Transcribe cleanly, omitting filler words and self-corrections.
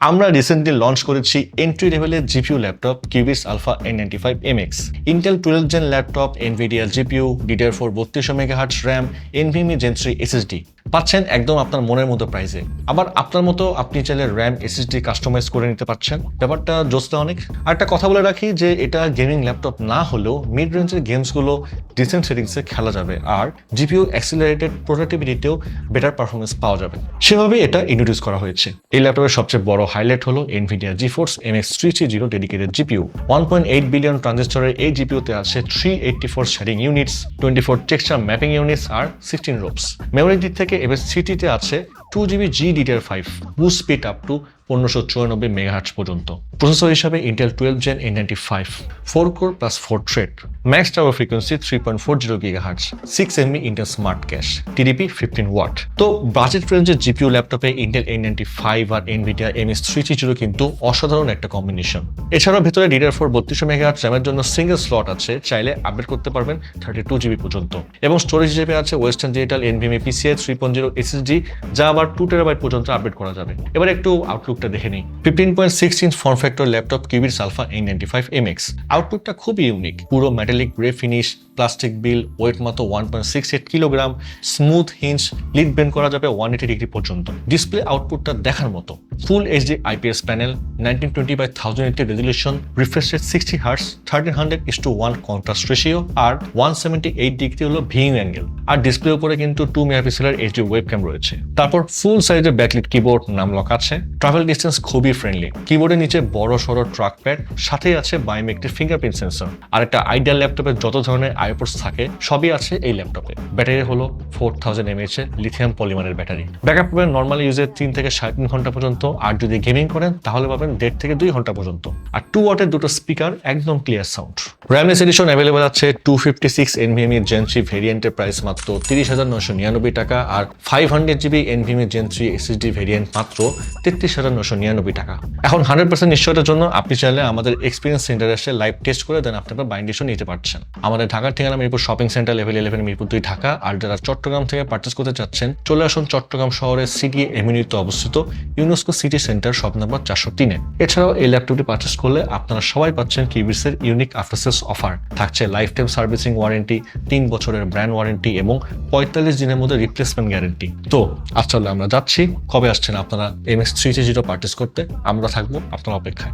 আমরা recently launch করেছি entry লেভেলের জিপিইউ ল্যাপটপ কিউবিস alpha N95MX, Intel 12th gen laptop, Nvidia GPU, DDR4 3200 megahertz RAM, NVMe Gen 3 SSD পাচ্ছেন একদম আপনার মনের মতো প্রাইসে। আবার আপনার মতো আপনি চাইলে র্যাম SSD কাস্টমাইজ করে নিতে পারছেন। ব্যাপারটা জোসটা অনেক। আর একটা কথা বলে রাখি যে এটা গেমিং ল্যাপটপ না হলেও মিড রেঞ্জের গেমসগুলো ডিসেন্ট সেটিংসে খেলা যাবে, আর জিপিইউ অ্যাক্সিলারেটেড প্রোডাক্টিভিটিতেও বেটার পারফরমেন্স পাওয়া যাবে। সেভাবে এটা ইন্ট্রোডিউস করা হয়েছে। এই ল্যাপটপের সবচেয়ে বড় হাইলাইট হলো Nvidia GeForce MX 330 dedicated GPU. 1.8 billion ট্রানজিস্টরের এই জিপিইউতে আছে 384 shading units, 24 texture mapping units আর 16 রোপস। মেমোরির দিক থেকে MX330 আছে 2GB GDDR5, boost speed up to 1594 megahertz পর্যন্ত। প্রসেসর হিসাবে Intel 12th gen N95, 4 core plus 4 thread, max tower frequency 3.40 GHz, 6 MB Intel smart cache, TDP 15 watt. তো budget রেঞ্জের GPU ল্যাপটপে ইন্টেল N95 আর Nvidia MX330 কিন্তু অসাধারণ একটা combination. এছাড়াও ভেতরে DDR4 3200 মেগাহার্টজ র্যামের জন্য সিঙ্গেল স্লট আছে, চাইলে আপডেট করতে পারবেন 32GB পর্যন্ত। এবং স্টোরেজ হিসেবে আছে western digital NVMe PCIe 3.0 SSD, যা আবার 2TB পর্যন্ত আপডেট করা যাবে। এবার একটু আউটলুকটা দেখে নিই। 15.6 ইঞ্চ ফর্ম ফ্যাক্টর ল্যাপটপ কিউবিস আলফা N95MX। আউটলুকটা খুবই ইউনিক, পুরো metallic grey finish, plastic build, weight মাত্র 1.68 kilogram, smooth hinge, lid bend করা যাবে 180 ডিগ্রি পর্যন্ত। ডিসপ্লে আউটপুটটা দেখার মতো, full HD IPS panel, 1920x1080 resolution, refresh rate 60 Hz, 1300:1 contrast ratio, আর 178 ডিগ্রি হলো ভিউইং অ্যাঙ্গেল। আর ডিসপ্লের উপরে কিন্তু 2 মেগাপিক্সেলের HD ওয়েবক্যাম রয়েছে। তারপর ফুল সাইজের ব্যাকলিট কিবোর্ড, নাম লক আছে, ট্রাভেল ডিস্টেন্স খুবই ফ্রেন্ডলি। কিবোর্ডের নিচে বড় সড়ো ট্র্যাক প্যাড, সাথে আছে বায়োমেট্রিক ফিঙ্গারপ্রিন্ট সেন্সর। আর একটা আইডিয়াল ল্যাপটপে যত ধরনের আইপোর্টস থাকে সবই আছে এই ল্যাপটপে। ব্যাটারি হলো 4000 mAh এর লিথিয়াম পলিমারের ব্যাটারি। ব্যাকআপ পাবেন নর্মাল ইউজে 3 থেকে 3.5 ঘন্টা পর্যন্ত, আর যদি গেমিং করেন তাহলে পাবেন 1.5 থেকে 2 ঘন্টা পর্যন্ত। আর 2 ওয়াটের দুটো স্পিকার, একদম ক্লিয়ার সাউন্ড। র্যামলেস এডিশন অ্যাভেলেবল আছে 256 NVMe Gen 3 ভেরিয়েন্টের প্রাইস মাত্র 30,999 টাকা, আর 500GB NVMe Gen 3 SSD variant মাত্র 33,999 টাকা। এখন 100% নিশ্চয়তার জন্য আপনি চাইলে আমাদের এক্সপিরিয়েন্স সেন্টারে এসে লাইভ টেস্ট করে দেন আপনারা বাইন্ডিং নিতে পারছেন। আমাদের ঢাকার ঠিকানা Mirpur shopping centre level 11 Mirpur 2 Dhaka. আর যারা চট্টগ্রাম থেকে পারচেস করতে চাচ্ছেন চলে আসুন চট্টগ্রাম শহরের সিটি এভিনিউতে অবস্থিত UNESCO city centre shop number 403-এ। এছাড়াও এই ল্যাপটপটি পারচেস করলে আপনারা সবাই পাচ্ছেন কিউবিসের ইউনিক আফটার সেলস অফার। থাকছে লাইফ টাইম সার্ভিসিং ওয়ারেন্টি, 3 বছরের ব্র্যান্ড ওয়ারেন্টি এবং 45 দিনের মধ্যে রিপ্লেসমেন্ট গ্যারেন্টি। তো আসলে আমরা যাচ্ছি, কবে আসছেন আপনারা MX330 পারচেস করতে? আমরা থাকবো আপনার অপেক্ষায়।